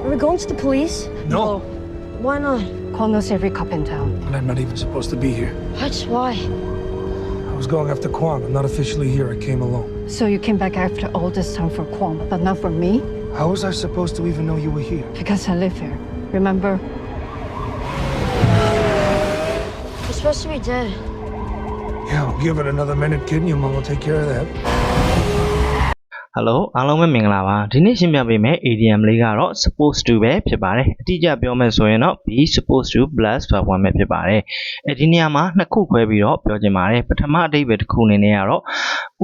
Are we going to the police? No. Why not? Call knows every cop in town. And I'm not even supposed to be here. What? Why? I was going after Kwang. I'm not officially here. I came alone. So you came back after all this time for Kwong, but not for me? How was I supposed to even know you were here? Because I live here. Remember? You're supposed to be dead. Yeah, I'll give it another minute, kid, and your mom will take care of that. Hello အားလုံးပဲမင်္ဂလာပါဒီနေ့ရှင်းပြပေးမယ့် ADM လေးကတော့ supposed to ပဲဖြစ်ပါတယ်အတိအကျပြောမယ်ဆိုရင်တော့ be supposed to plus ဆိုတာဝင်မယ်ဖြစ်ပါတယ်အဲဒီနေရာမှာနှစ်ခုခွဲပြီးတော့ပြောချင်ပါတယ်ပထမအဓိပ္ပာယ်တစ်ခုအနေနဲ့ကတော့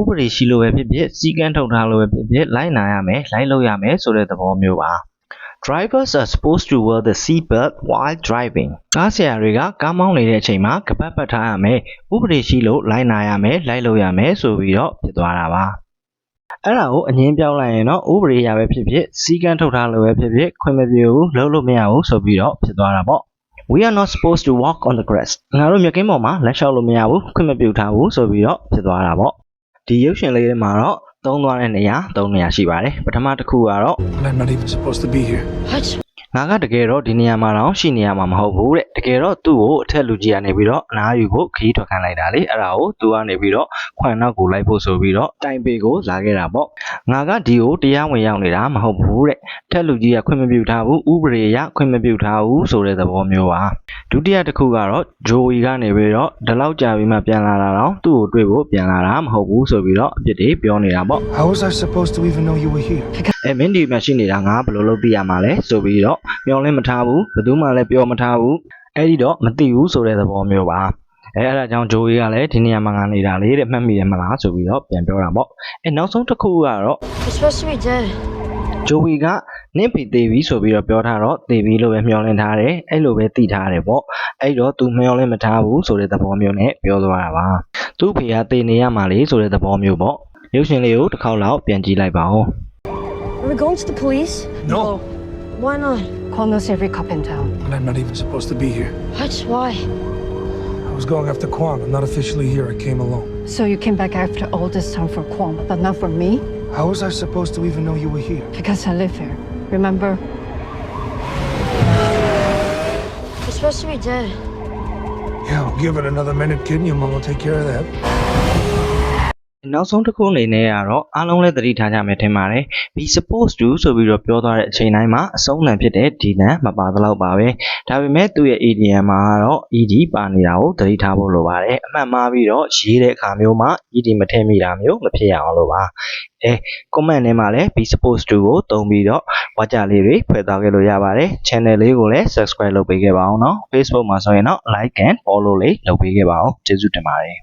ဥပဒေရှိလို့ပဲဖြစ်ဖြစ်စီကံထုတ်ထားလို့ပဲဖြစ်ဖြစ်လိုက်နာရမယ်လိုက်လုပ်ရမယ်ဆိုတဲ့သဘောမျိုးပါ Drivers are supposed to wear the seatbelt while driving. ကားဆရာတွေကကားမောင်းနေတဲ့အချိန်မှာကပတ်ပတ်ထားရမယ်ဥပဒေရှိလို့လိုက်နာရမယ်လိုက်လုပ်ရမယ်ဆိုပြီးတော့ဖြစ်သွားတာပါအဲ့ဒါကိုအငင်းပြောင်းလိုက်ရင်တော့ဥပဒေအရပဲဖြစ်ဖြစ်စီကံထုတ်ထားလို့ပဲဖြစ်ဖြစ်ခွင့်မပြုဘူးလုပ်လို့မရဘူးဆိုပြီးတော့ဖြစ်သွားတာပေါ့ We are not supposed to walk on the grass ငါတို့မြက်ကင်းပေါ်မှာလက်လျှောက်လို့မရဘူးခွင့်မပြုထားဘူးဆိုပြီးတော့ဖြစ်သွားတာပေါ့ဒီရုပ်ရှင်လေးထဲမှာတော့သုံးသွားတဲ့နေရာ၃နေရာရှိပါတယ်ပထမတစ်ခုကတော့ And I'm not even supposed to be here. What? ငါကတကယ်တော့ဒီနေရာမှာတော့ရှိနေရမှာမဟုတ်ဘူးတဲ့တကယ်တော့သူ့ကိုအထက်လူကြီးကနေပြီးတော့အနားယူဖို့ခရီးထွက်ခိုင်းလိုက်တာလေအဲ့ဒါကိုသူကနေပြီးတော့ခွန်နောက်ကိုလိုက်ဖို့ဆိုပြီးတော့တိုင်ပေကိုလာခဲ့တာပေါ့ငါကဒီကိုတရားဝင်ရောက်နေတာမဟုတ်ဘူးတဲ့ထက်လူကြီးကခွင့်မပြုထားဘူးဥပဒေအရခွင့်မပြုထားဘူးဆိုတဲ့သဘောမျိုးပါဒုတိယတစ်ခုကတော့ဂျိုဝီကနေပြီးတော့ဒီလောက်ကြာပြီးမှပြန်လာတာတော့သူ့ကိုတွေ့ဖို့ပြန်လာတာမဟုတ်ဘူးဆိုပြီးတော့အပြစ်တွေပြောနေတာပေါ့ How was I supposed to even know you were here? မင်းဒီမှာရှိနေတာငါဘယ်လိုလုပ်သိရမှာလဲဆိုပြီးတော့မျောလင်းမထားဘူးဘယ်သူမှလည်းပြောမထားဘူးအဲ့ဒီတော့မသိဘူးဆိုတဲ့သဘောမျိုးပါအဲ့ဒါကြောင့်ဂျိုဝီကလည်းဒီနေရာမှာငါနေတာလေတဲ့မှတ်မိတယ်မလားဆိုပြီးတော့ပြန်ပြောတာပေါ့နောက်ဆုံးတစ်ခုကတော့ You're supposed to be dead. ဂျိုဝီကနင့်ဖေသေးပြီဆိုပြီးတော့ပြောထားတော့သေပြီလို့ပဲမျောလင်းထားတယ်အဲ့လိုပဲသိထားတယ်ပေါ့အဲ့တော့ तू မျောလင်းမထားဘူးဆိုတဲ့သဘောမျိုးနဲ့ပြောသွားတာပါသူ့ဖေကသေနေရမှာလေဆိုတဲ့သဘောမျိုးပေါ့ရုပ်ရှင်လေးကိုတစ်ခေါက်လောက်ပြန်ကြည့်လိုက်ပါဦး Are we going to the police? No. Why not? Call knows every cop in town. And I'm not even supposed to be here. What? Why? I was going after Kwang. I'm not officially here. I came alone. So you came back after all this time for Kwong, but not for me? How was I supposed to even know you were here? Because I live here. Remember? You're supposed to be dead. Yeah, I'll give it another minute, kid, and your mom will take care of that. နောက်ဆုံးတစ်ခုအနေနဲ့ကတော့အားလုံးလည်းသတိထားကြမယ်ထင်ပါတယ် be supposed to ဆိုပြီးတော့ပြောသွားတဲ့အချိန်တိုင်းမှာအဆုံးလန်ဖြစ်တဲ့ဒီလန်မပါသလောက်ပါပဲဒါပေမဲ့သူ့ရဲ့ ADM မှာကတော့ ED ပါနေတာကိုသတိထားဖို့လိုပါတယ်အမှန်မှားပြီးတော့ရေးတဲ့အခါမျိုးမှာ ED မထည့်မိတာမျိုးမဖြစ်ရအောင်လို့ပါcomment ထဲမှာလည်း be supposed to ကိုသုံးပြီးတော့ဝါကြလေးတွေဖွဲ့သွားခဲ့လို့ရပါတယ် channel လေးကိုလည်း subscribe လုပ်ပေးခဲ့ပါအောင်နော် Facebook မှာဆိုရင်တော့ like and follow လေးလုပ်ပေးခဲ့ပါအောင်ကျေးဇူးတင်ပါတယ်